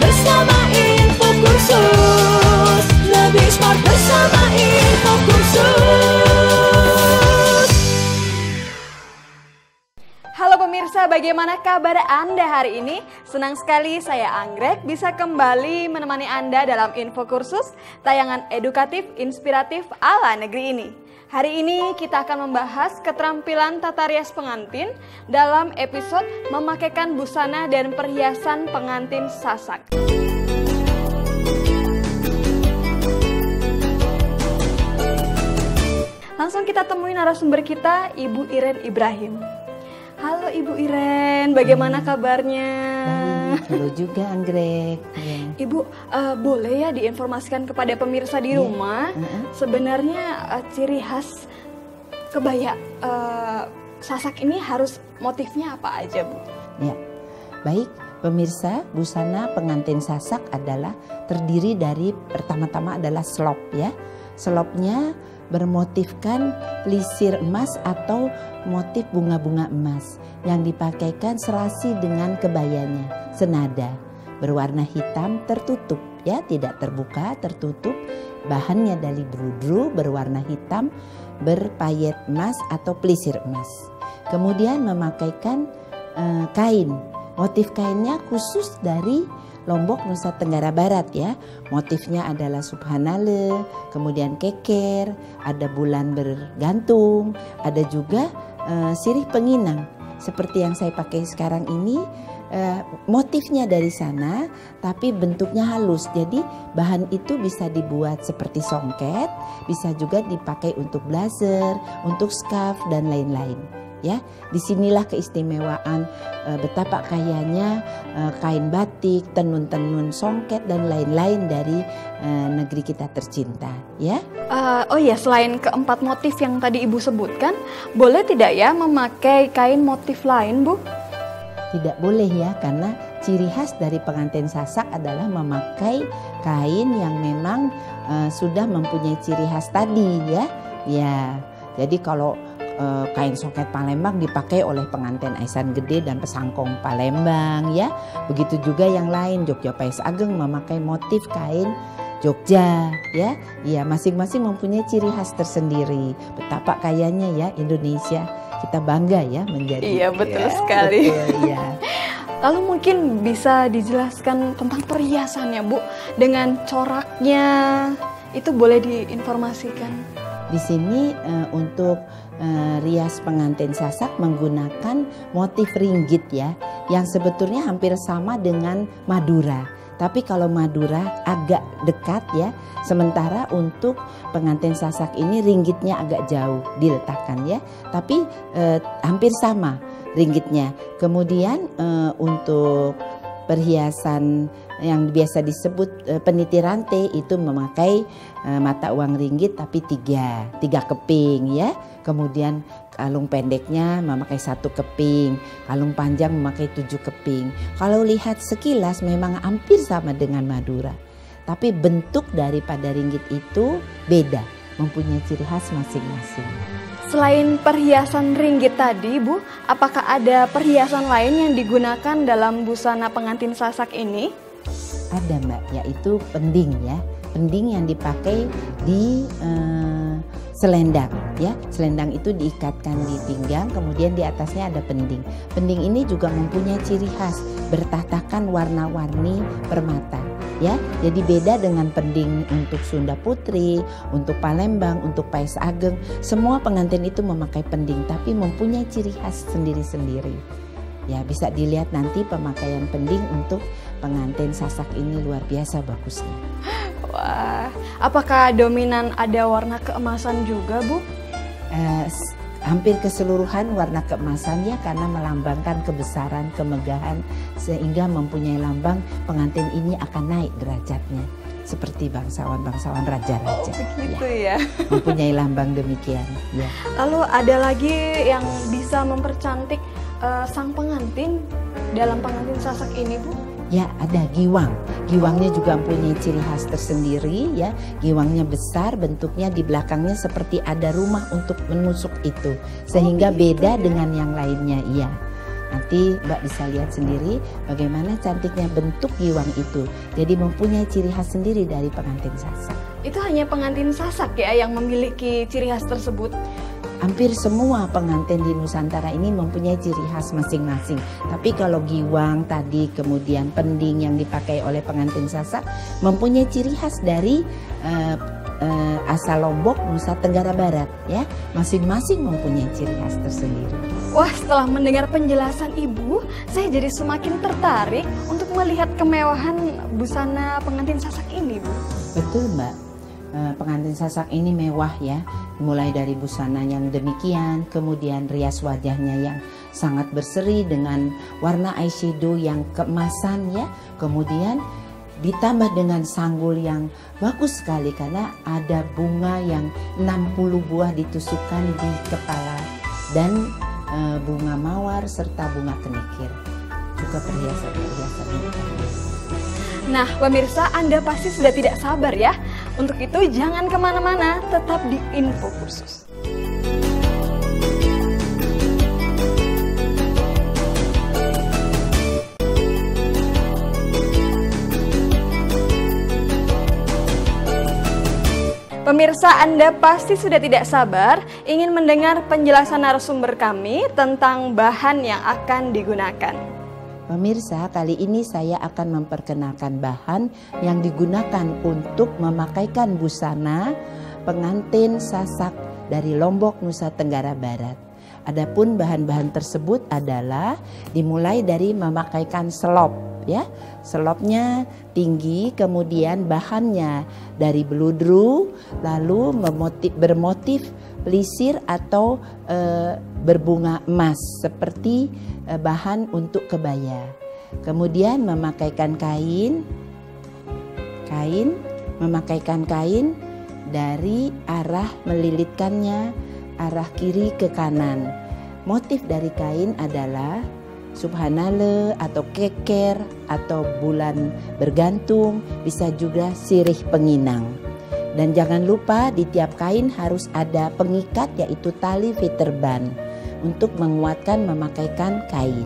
bersama Info Kursus. Lebih smart bersama Info Kursus. Halo pemirsa, bagaimana kabar Anda hari ini? Senang sekali saya Anggrek bisa kembali menemani Anda dalam Info Kursus, tayangan edukatif inspiratif ala negeri ini. Hari ini kita akan membahas keterampilan tata rias pengantin dalam episode memakaikan busana dan perhiasan pengantin Sasak. Langsung kita temui narasumber kita, Ibu Iren Ibrahim. Halo Ibu Iren, bagaimana kabarnya? Baik, halo juga Anggrek. Ya. Ibu, boleh ya diinformasikan kepada pemirsa di rumah, sebenarnya ciri khas kebaya Sasak ini harus motifnya apa aja, Bu? Ya, baik pemirsa, busana pengantin Sasak adalah terdiri dari pertama-tama adalah selop ya. Selopnya bermotifkan pelisir emas atau motif bunga-bunga emas yang dipakaikan serasi dengan kebayanya, senada, berwarna hitam tertutup ya, tidak terbuka, tertutup, bahannya dari drudru berwarna hitam berpayet emas atau pelisir emas. Kemudian memakaikan kain, motif kainnya khusus dari Lombok, Nusa Tenggara Barat ya. Motifnya adalah subhanallah, kemudian keker, ada bulan bergantung, ada juga sirih penginang. Seperti yang saya pakai sekarang ini, motifnya dari sana tapi bentuknya halus. Jadi bahan itu bisa dibuat seperti songket, bisa juga dipakai untuk blazer, untuk scarf dan lain-lain. Ya, disinilah keistimewaan betapa kayanya kain batik, tenun-tenun songket dan lain-lain dari negeri kita tercinta. Ya. Oh iya, selain keempat motif yang tadi Ibu sebutkan, boleh tidak ya memakai kain motif lain, Bu? Tidak boleh ya, karena ciri khas dari pengantin Sasak adalah memakai kain yang memang sudah mempunyai ciri khas tadi ya. Ya, jadi kalau kain songket Palembang dipakai oleh pengantin Aisan Gede dan Pesangkong Palembang ya. Begitu juga yang lain, Jogja Pais Ageng memakai motif kain Jogja ya. Ya, masing-masing mempunyai ciri khas tersendiri. Betapa kayanya ya Indonesia. Kita bangga ya menjadi. Iya, betul sekali. Betul, ya. Lalu mungkin bisa dijelaskan tentang perhiasannya, Bu, dengan coraknya. Itu boleh diinformasikan. Di sini untuk rias pengantin Sasak menggunakan motif ringgit ya, yang sebetulnya hampir sama dengan Madura. Tapi kalau Madura agak dekat ya, sementara untuk pengantin Sasak ini ringgitnya agak jauh diletakkan ya. Tapi hampir sama ringgitnya. Kemudian untuk perhiasan yang biasa disebut peniti rantai itu memakai mata uang ringgit tapi tiga keping ya. Kemudian kalung pendeknya memakai 1 keping, kalung panjang memakai 7 keping. Kalau lihat sekilas memang hampir sama dengan Madura, tapi bentuk daripada ringgit itu beda, mempunyai ciri khas masing-masing. Selain perhiasan ringgit tadi, Bu, apakah ada perhiasan lain yang digunakan dalam busana pengantin Sasak ini? Ada Mbak, yaitu pending ya. Pending yang dipakai di selendang ya. Selendang itu diikatkan di pinggang, kemudian di atasnya ada pending. Pending ini juga mempunyai ciri khas, bertatakan warna-warni permata ya. Jadi beda dengan pending untuk Sunda Putri, untuk Palembang, untuk Pais Ageng. Semua pengantin itu memakai pending tapi mempunyai ciri khas sendiri-sendiri. Ya, bisa dilihat nanti pemakaian pending untuk pengantin Sasak ini luar biasa bagusnya. Wah, apakah dominan ada warna keemasan juga, Bu? Hampir keseluruhan warna keemasan ya, karena melambangkan kebesaran, kemegahan, sehingga mempunyai lambang pengantin ini akan naik derajatnya. Seperti bangsawan-bangsawan raja-raja. Begitu ya. Mempunyai lambang demikian. Ya. Lalu ada lagi yang bisa mempercantik sang pengantin dalam pengantin Sasak ini, Bu? Ya, ada giwang. Giwangnya juga mempunyai ciri khas tersendiri ya. Giwangnya besar, bentuknya di belakangnya seperti ada rumah untuk menusuk itu. Sehingga beda dengan yang lainnya, iya. Nanti Mbak bisa lihat sendiri bagaimana cantiknya bentuk giwang itu. Jadi mempunyai ciri khas sendiri dari pengantin Sasak. Itu hanya pengantin Sasak ya yang memiliki ciri khas tersebut? Hampir semua pengantin di Nusantara ini mempunyai ciri khas masing-masing. Tapi kalau giwang tadi, kemudian pending yang dipakai oleh pengantin Sasak mempunyai ciri khas dari asal Lombok, Nusa Tenggara Barat ya. Masing-masing mempunyai ciri khas tersendiri. Wah, setelah mendengar penjelasan Ibu, saya jadi semakin tertarik untuk melihat kemewahan busana pengantin Sasak ini, Bu. Betul, Mbak. Pengantin Sasak ini mewah ya, mulai dari busana yang demikian, kemudian rias wajahnya yang sangat berseri dengan warna eyeshadow yang keemasan ya, kemudian ditambah dengan sanggul yang bagus sekali karena ada bunga yang 60 buah ditusukkan di kepala dan bunga mawar serta bunga kenikir, juga perhiasan-perhiasan. Nah, pemirsa, Anda pasti sudah tidak sabar ya. Untuk itu jangan kemana-mana, tetap di Info Kursus. Pemirsa, Anda pasti sudah tidak sabar ingin mendengar penjelasan narasumber kami tentang bahan yang akan digunakan. Pemirsa, kali ini saya akan memperkenalkan bahan yang digunakan untuk memakaikan busana pengantin Sasak dari Lombok, Nusa Tenggara Barat. Adapun bahan-bahan tersebut adalah dimulai dari memakaikan selop ya. Selopnya tinggi, kemudian bahannya dari beludru, lalu bermotif pelisir atau berbunga emas seperti bahan untuk kebaya. Kemudian memakaikan memakaikan kain dari arah melilitkannya arah kiri ke kanan. Motif dari kain adalah subhanallah atau keker atau bulan bergantung, bisa juga sirih penginang. Dan jangan lupa di tiap kain harus ada pengikat yaitu tali fitterban untuk menguatkan memakaikan kain.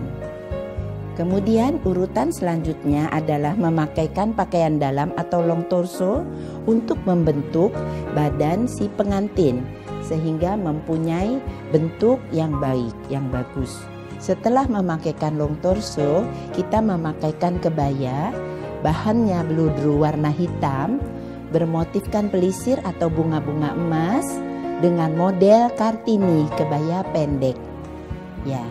Kemudian urutan selanjutnya adalah memakaikan pakaian dalam atau long torso untuk membentuk badan si pengantin sehingga mempunyai bentuk yang baik, yang bagus. Setelah memakaikan long torso, kita memakaikan kebaya, bahannya beludru warna hitam, bermotifkan pelisir atau bunga-bunga emas dengan model Kartini, kebaya pendek. Ya.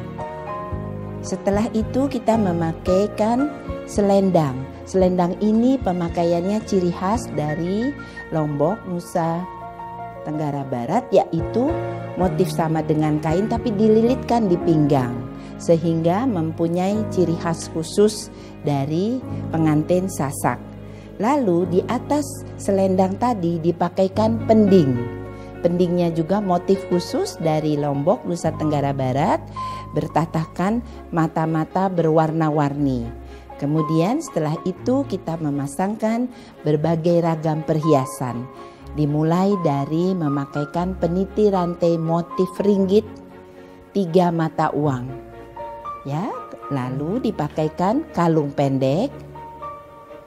Setelah itu kita memakaikan selendang. Selendang ini pemakaiannya ciri khas dari Lombok, Nusa Tenggara Barat, yaitu motif sama dengan kain tapi dililitkan di pinggang sehingga mempunyai ciri khas khusus dari pengantin Sasak. Lalu di atas selendang tadi dipakaikan pending. Pendingnya juga motif khusus dari Lombok, Nusa Tenggara Barat, bertatahkan mata-mata berwarna-warni. Kemudian setelah itu kita memasangkan berbagai ragam perhiasan. Dimulai dari memakaikan peniti rantai motif ringgit 3 mata uang. Ya, lalu dipakaikan kalung pendek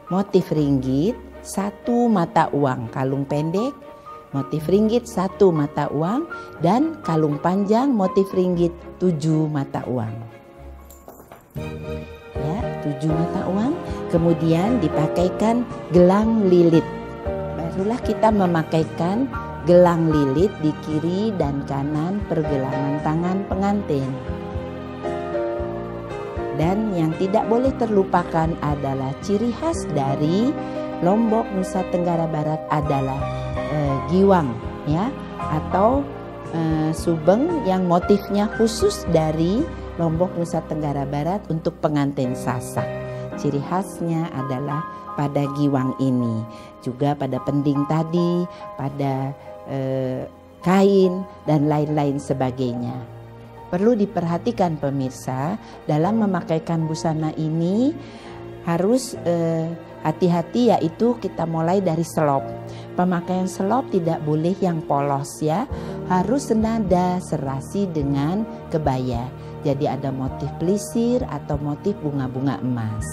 motif ringgit 1 mata uang, kalung pendek motif ringgit 1 mata uang, dan kalung panjang motif ringgit 7 mata uang. Ya, 7 mata uang. Kemudian dipakaikan gelang lilit. Barulah kita memakaikan gelang lilit di kiri dan kanan pergelangan tangan pengantin. Dan yang tidak boleh terlupakan adalah ciri khas dari Lombok, Nusa Tenggara Barat adalah giwang ya, atau subeng yang motifnya khusus dari Lombok, Nusa Tenggara Barat untuk pengantin Sasak. Ciri khasnya adalah pada giwang ini, juga pada pending tadi, pada kain dan lain-lain sebagainya. Perlu diperhatikan pemirsa, dalam memakaikan busana ini harus Hati-hati, yaitu kita mulai dari selop. Pemakaian selop tidak boleh yang polos ya, harus senada serasi dengan kebaya. Jadi ada motif pelisir atau motif bunga-bunga emas.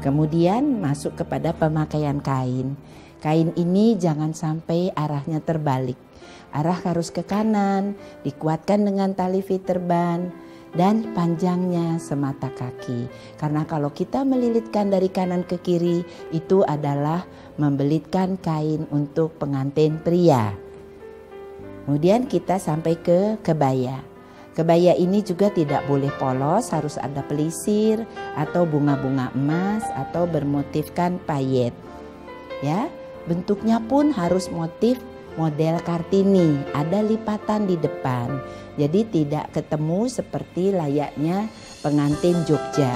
Kemudian masuk kepada pemakaian kain. Kain ini jangan sampai arahnya terbalik. Arah harus ke kanan, dikuatkan dengan tali fiterban, dan panjangnya semata kaki. Karena kalau kita melilitkan dari kanan ke kiri, itu adalah membelitkan kain untuk pengantin pria. Kemudian kita sampai ke kebaya. Kebaya ini juga tidak boleh polos, harus ada pelisir atau bunga-bunga emas atau bermotifkan payet. Ya, bentuknya pun harus motif model Kartini, ada lipatan di depan. Jadi tidak ketemu seperti layaknya pengantin Jogja.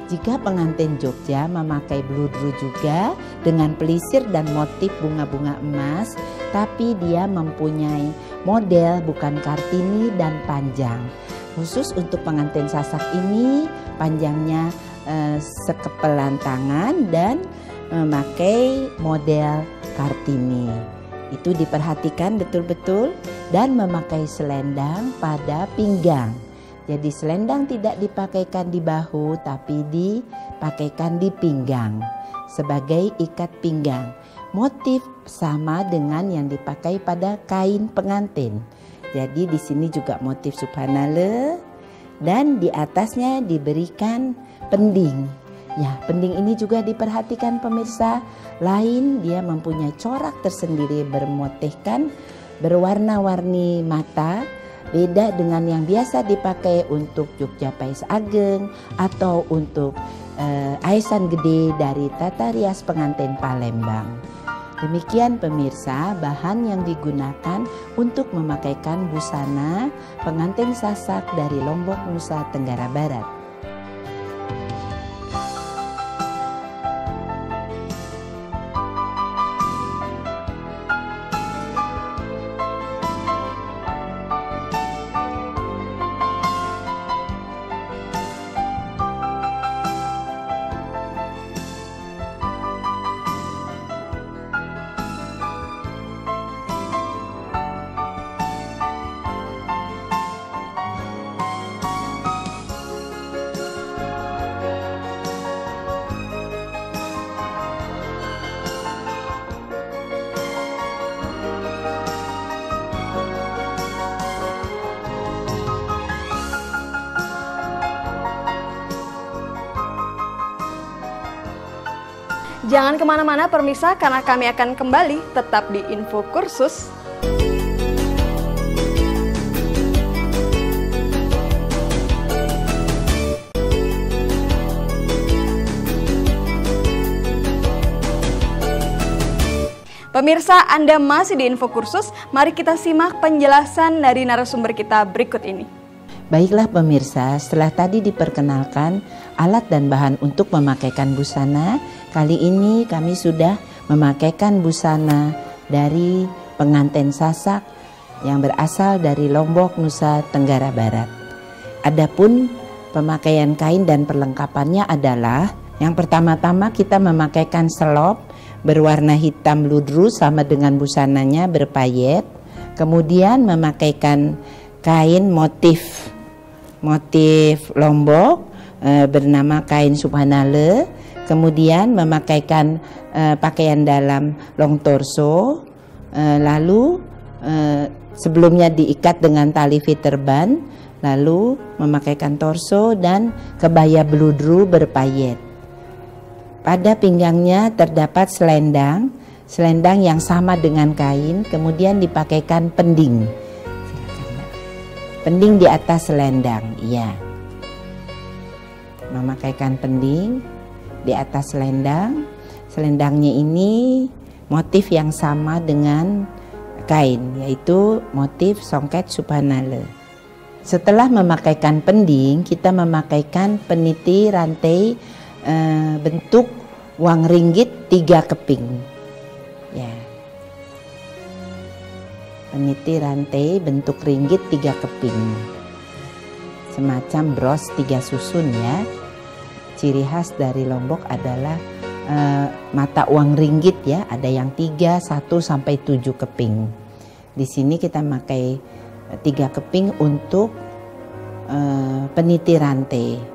Jika pengantin Jogja memakai bludru juga dengan pelisir dan motif bunga-bunga emas, tapi dia mempunyai model bukan Kartini dan panjang. Khusus untuk pengantin Sasak ini panjangnya sekepelan tangan dan memakai model Kartini. Itu diperhatikan betul-betul, dan memakai selendang pada pinggang. Jadi selendang tidak dipakaikan di bahu tapi dipakaikan di pinggang sebagai ikat pinggang. Motif sama dengan yang dipakai pada kain pengantin. Jadi di sini juga motif subhanallah, dan di atasnya diberikan pending. Ya, pending ini juga diperhatikan pemirsa. Lain, dia mempunyai corak tersendiri, bermotifkan berwarna-warni mata. Beda dengan yang biasa dipakai untuk Jogja Pais Ageng atau untuk Aisan Gede dari tata rias pengantin Palembang. Demikian pemirsa bahan yang digunakan untuk memakaikan busana pengantin Sasak dari Lombok, Nusa Tenggara Barat. Jangan kemana-mana pemirsa, karena kami akan kembali tetap di Info Kursus. Pemirsa, Anda masih di Info Kursus. Mari kita simak penjelasan dari narasumber kita berikut ini. Baiklah pemirsa, setelah tadi diperkenalkan alat dan bahan untuk memakaikan busana, kali ini kami sudah memakaikan busana dari pengantin Sasak yang berasal dari Lombok, Nusa Tenggara Barat. Adapun pemakaian kain dan perlengkapannya adalah yang pertama-tama kita memakaikan selop berwarna hitam ludru sama dengan busananya berpayet. Kemudian memakaikan kain motif Lombok bernama kain subhanallah. Kemudian memakaikan pakaian dalam long torso, lalu sebelumnya diikat dengan tali fiterban, lalu memakaikan torso dan kebaya bludru berpayet. Pada pinggangnya terdapat selendang yang sama dengan kain, kemudian dipakaikan pending. Pending di atas selendang, ya. Memakaikan pending di atas selendang. Selendangnya ini motif yang sama dengan kain, yaitu motif songket subhanallah. Setelah memakaikan pending, kita memakaikan peniti rantai bentuk uang ringgit 3 keping. Ya. Peniti rantai bentuk ringgit 3 keping. Semacam bros 3 susun ya. Ciri khas dari Lombok adalah mata uang ringgit ya, ada yang 3, 1 sampai 7 keping. Di sini kita pakai 3 keping untuk peniti rantai.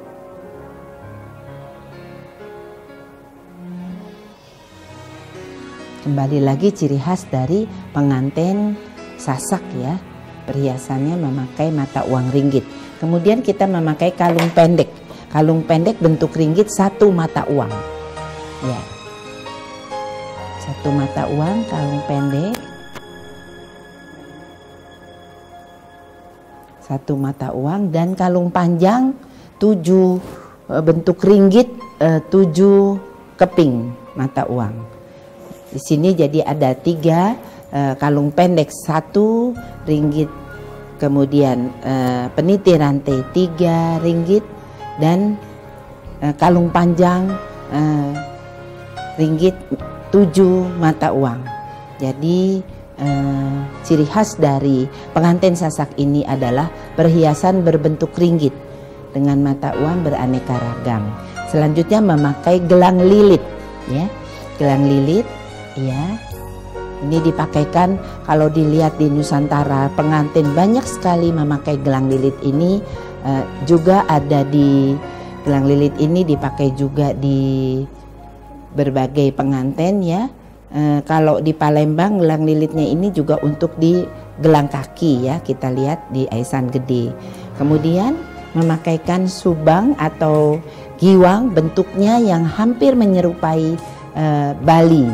Kembali lagi ciri khas dari pengantin Sasak ya, perhiasannya memakai mata uang ringgit. Kemudian kita memakai kalung pendek. Kalung pendek bentuk ringgit 1 mata uang. Ya, 1 mata uang kalung pendek, 1 mata uang, dan kalung panjang 7 bentuk ringgit 7 keping mata uang. Di sini jadi ada 3 kalung pendek 1 ringgit, kemudian peniti rantai 3 ringgit, dan kalung panjang ringgit 7 mata uang. Jadi ciri khas dari pengantin Sasak ini adalah perhiasan berbentuk ringgit dengan mata uang beraneka ragam. Selanjutnya memakai gelang lilit ya. Gelang lilit ya. Ini dipakaikan, kalau dilihat di Nusantara pengantin banyak sekali memakai gelang lilit ini. Juga ada di gelang lilit ini dipakai juga di berbagai pengantin ya. Kalau di Palembang gelang lilitnya ini juga untuk di gelang kaki ya, kita lihat di Aisan Gede. Kemudian memakaikan subang atau giwang, bentuknya yang hampir menyerupai Bali.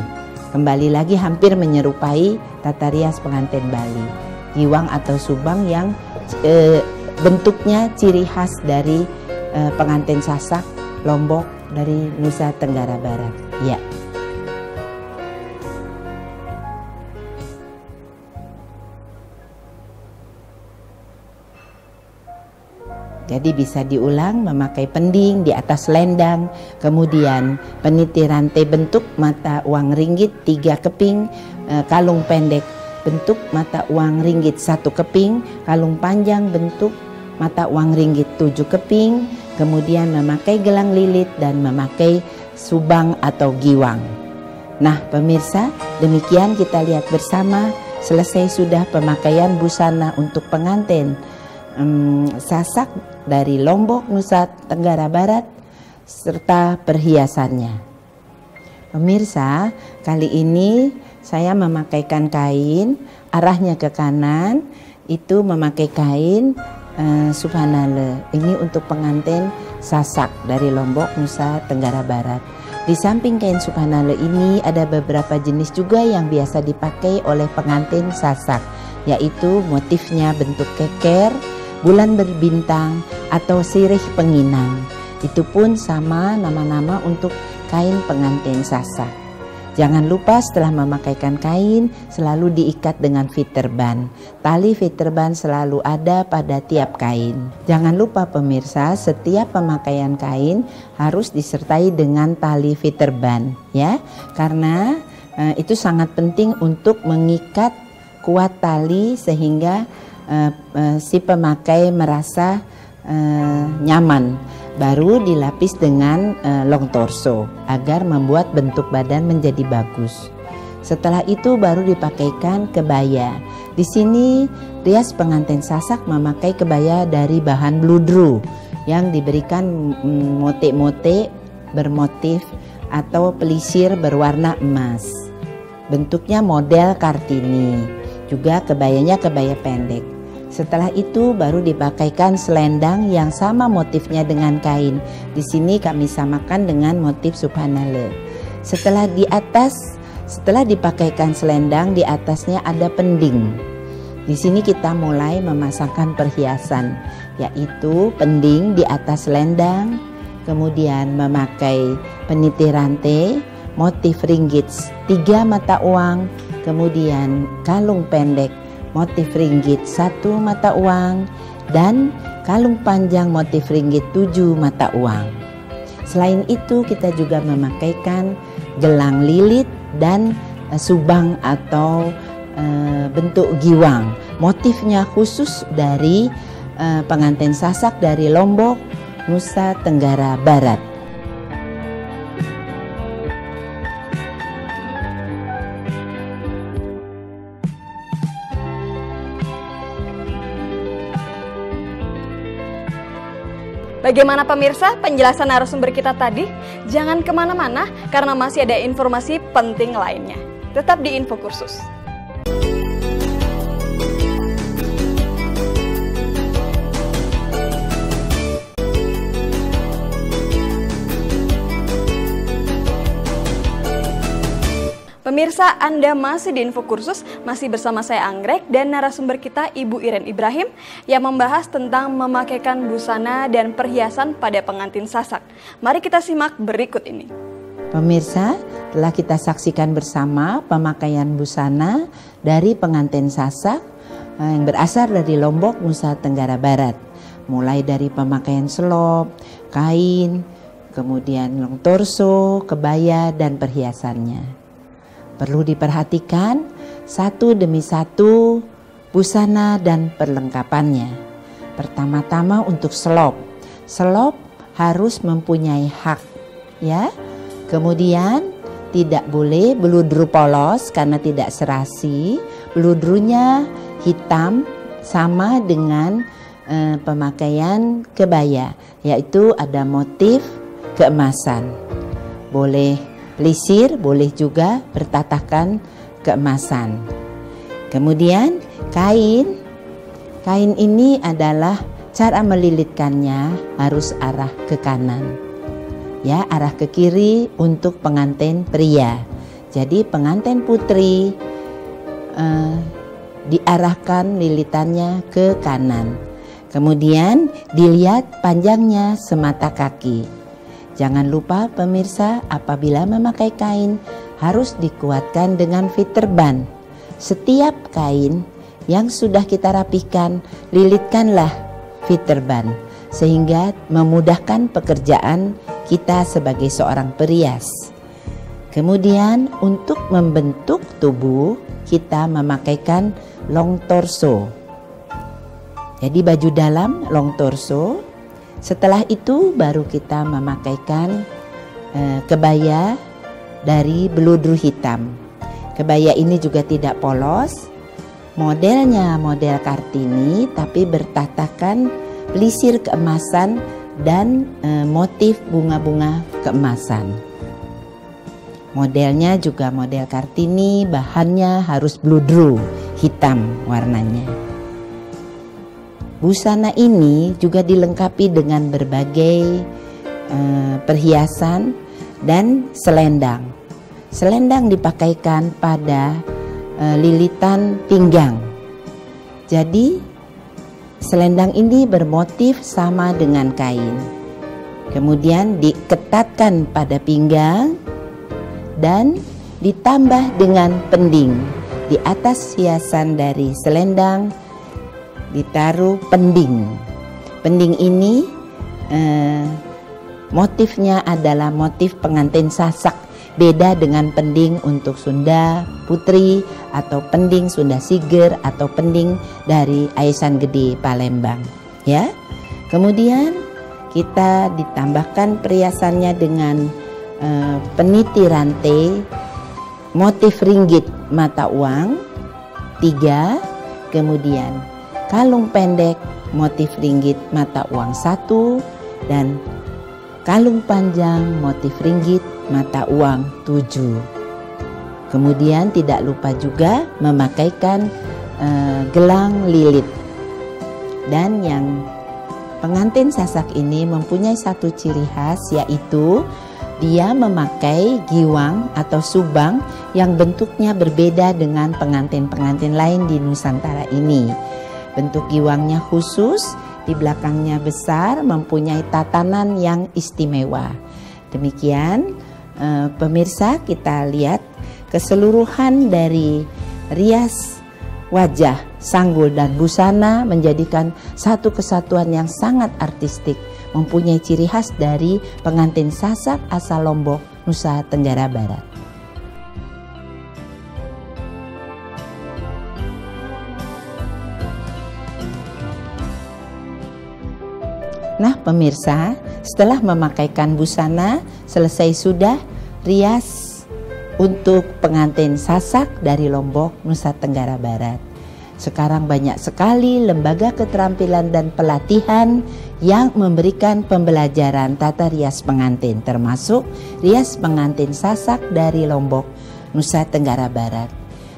Kembali lagi hampir menyerupai tata rias pengantin Bali. Giwang atau subang yang bentuknya ciri khas dari pengantin Sasak Lombok dari Nusa Tenggara Barat. Ya. Jadi bisa diulang, memakai pending di atas selendang, kemudian peniti rantai bentuk mata uang ringgit 3 keping, kalung pendek bentuk mata uang ringgit 1 keping, kalung panjang bentuk mata uang ringgit 7 keping, kemudian memakai gelang lilit dan memakai subang atau giwang. Nah pemirsa, demikian kita lihat bersama, selesai sudah pemakaian busana untuk pengantin Sasak dari Lombok, Nusa Tenggara Barat, serta perhiasannya. Pemirsa, kali ini saya memakaikan kain, arahnya ke kanan, itu memakai kain subhanallah. Ini untuk pengantin Sasak dari Lombok, Nusa Tenggara Barat. Di samping kain subhanallah ini ada beberapa jenis juga yang biasa dipakai oleh pengantin Sasak, yaitu motifnya bentuk keker, bulan berbintang, atau sirih penginang. Itu pun sama nama-nama untuk kain pengantin Sasak. Jangan lupa setelah memakaikan kain selalu diikat dengan fitterban. Tali fitterban selalu ada pada tiap kain. Jangan lupa pemirsa, setiap pemakaian kain harus disertai dengan tali fitterban ya. Karena itu sangat penting untuk mengikat kuat tali sehingga si pemakai merasa nyaman. Baru dilapis dengan long torso agar membuat bentuk badan menjadi bagus. Setelah itu baru dipakaikan kebaya. Di sini rias pengantin Sasak memakai kebaya dari bahan bludru yang diberikan motif-motif bermotif atau pelisir berwarna emas. Bentuknya model Kartini. Juga kebayanya kebaya pendek. Setelah itu baru dipakaikan selendang yang sama motifnya dengan kain. Di sini kami samakan dengan motif subhanallah. Setelah dipakaikan selendang, di atasnya ada pending. Di sini kita mulai memasangkan perhiasan, yaitu pending di atas selendang, kemudian memakai peniti rantai, motif ringgit 3 mata uang, kemudian kalung pendek motif ringgit 1 mata uang, dan kalung panjang motif ringgit 7 mata uang. Selain itu kita juga memakaikan gelang lilit dan subang atau bentuk giwang. Motifnya khusus dari pengantin Sasak dari Lombok, Nusa Tenggara Barat. Bagaimana pemirsa penjelasan narasumber kita tadi? Jangan kemana-mana karena masih ada informasi penting lainnya. Tetap di Info Kursus. Pemirsa, Anda masih di Info Kursus, masih bersama saya Anggrek dan narasumber kita Ibu Iren Ibrahim yang membahas tentang memakaikan busana dan perhiasan pada pengantin Sasak. Mari kita simak berikut ini. Pemirsa, telah kita saksikan bersama pemakaian busana dari pengantin Sasak yang berasal dari Lombok, Nusa Tenggara Barat. Mulai dari pemakaian selop, kain, kemudian long torso, kebaya, dan perhiasannya. Perlu diperhatikan satu demi satu busana dan perlengkapannya. Pertama-tama untuk selop. Selop harus mempunyai hak, ya. Kemudian tidak boleh beludru polos karena tidak serasi. Beludrunya hitam sama dengan pemakaian kebaya, yaitu ada motif keemasan. Boleh lisir, boleh juga bertatahkan keemasan. Kemudian kain ini adalah cara melilitkannya harus arah ke kanan, ya, arah ke kiri untuk pengantin pria. Jadi pengantin putri diarahkan lilitannya ke kanan. Kemudian dilihat panjangnya semata kaki. Jangan lupa pemirsa, apabila memakai kain harus dikuatkan dengan fitterban. Setiap kain yang sudah kita rapihkan, lilitkanlah fitterban sehingga memudahkan pekerjaan kita sebagai seorang perias. Kemudian untuk membentuk tubuh kita memakaikan long torso. Jadi baju dalam long torso. Setelah itu baru kita memakaikan kebaya dari beludru hitam. Kebaya ini juga tidak polos. Modelnya model Kartini tapi bertatahkan pelisir keemasan dan motif bunga-bunga keemasan. Modelnya juga model Kartini, bahannya harus beludru hitam warnanya. Busana ini juga dilengkapi dengan berbagai perhiasan dan selendang. Selendang dipakaikan pada lilitan pinggang. Jadi selendang ini bermotif sama dengan kain. Kemudian diketatkan pada pinggang dan ditambah dengan pending. Di atas hiasan dari selendang ditaruh pending. Pending ini motifnya adalah motif pengantin Sasak. Beda dengan pending untuk Sunda Putri atau pending Sunda Siger atau pending dari Aisan Gede Palembang, ya. Kemudian kita ditambahkan perhiasannya dengan peniti rantai motif ringgit mata uang 3, kemudian kalung pendek motif ringgit mata uang 1 dan kalung panjang motif ringgit mata uang 7. Kemudian tidak lupa juga memakaikan gelang lilit. Dan yang pengantin Sasak ini mempunyai satu ciri khas, yaitu dia memakai giwang atau subang yang bentuknya berbeda dengan pengantin-pengantin lain di Nusantara ini. Bentuk giwangnya khusus, di belakangnya besar, mempunyai tatanan yang istimewa. Demikian pemirsa, kita lihat keseluruhan dari rias wajah, sanggul dan busana menjadikan satu kesatuan yang sangat artistik, mempunyai ciri khas dari pengantin Sasak asal Lombok, Nusa Tenggara Barat. Nah pemirsa, setelah memakaikan busana, selesai sudah rias untuk pengantin Sasak dari Lombok, Nusa Tenggara Barat. Sekarang banyak sekali lembaga keterampilan dan pelatihan yang memberikan pembelajaran tata rias pengantin, termasuk rias pengantin Sasak dari Lombok, Nusa Tenggara Barat.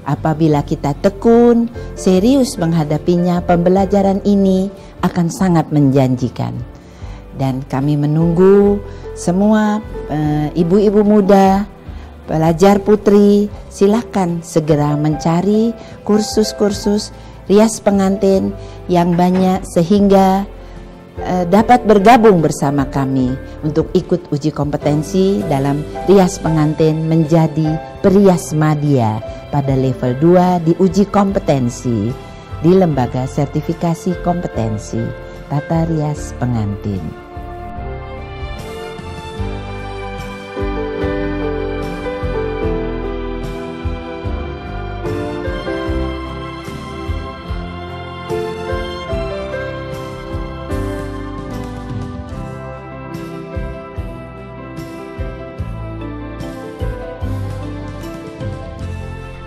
Apabila kita tekun, serius menghadapinya, pembelajaran ini akan sangat menjanjikan. Dan kami menunggu semua ibu-ibu muda, pelajar putri, silakan segera mencari kursus-kursus rias pengantin yang banyak sehingga dapat bergabung bersama kami untuk ikut uji kompetensi dalam rias pengantin menjadi perias madya pada level 2 di uji kompetensi di Lembaga Sertifikasi Kompetensi Tata Rias Pengantin.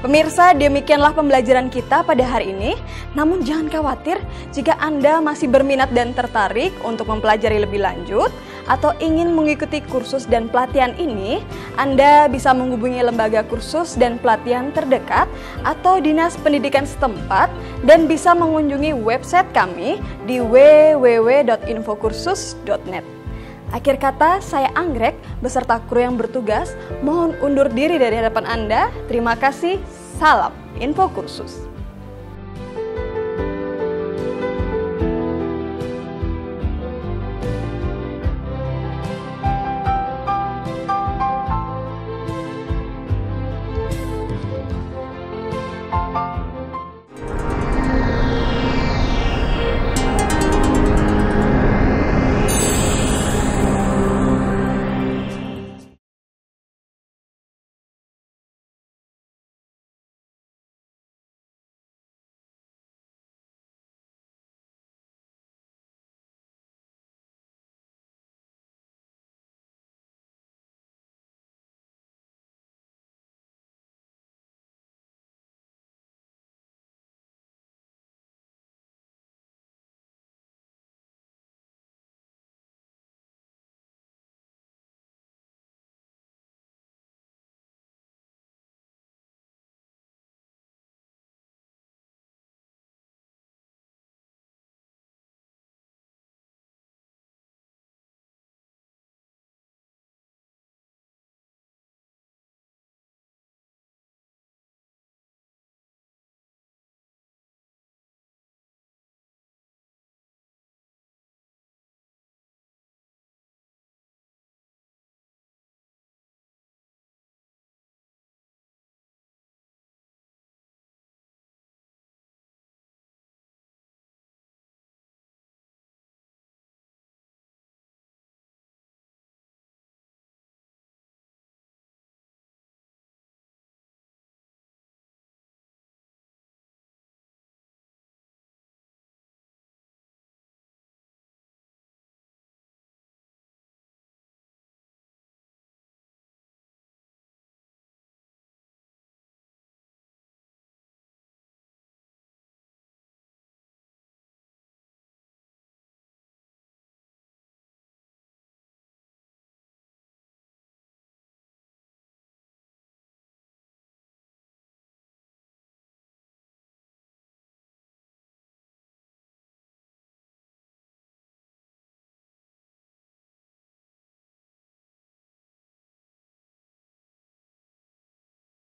Pemirsa, demikianlah pembelajaran kita pada hari ini. Namun jangan khawatir jika Anda masih berminat dan tertarik untuk mempelajari lebih lanjut atau ingin mengikuti kursus dan pelatihan ini, Anda bisa menghubungi lembaga kursus dan pelatihan terdekat atau dinas pendidikan setempat dan bisa mengunjungi website kami di www.infokursus.net. Akhir kata, saya Anggrek beserta kru yang bertugas mohon undur diri dari hadapan Anda. Terima kasih. Salam Info Kursus.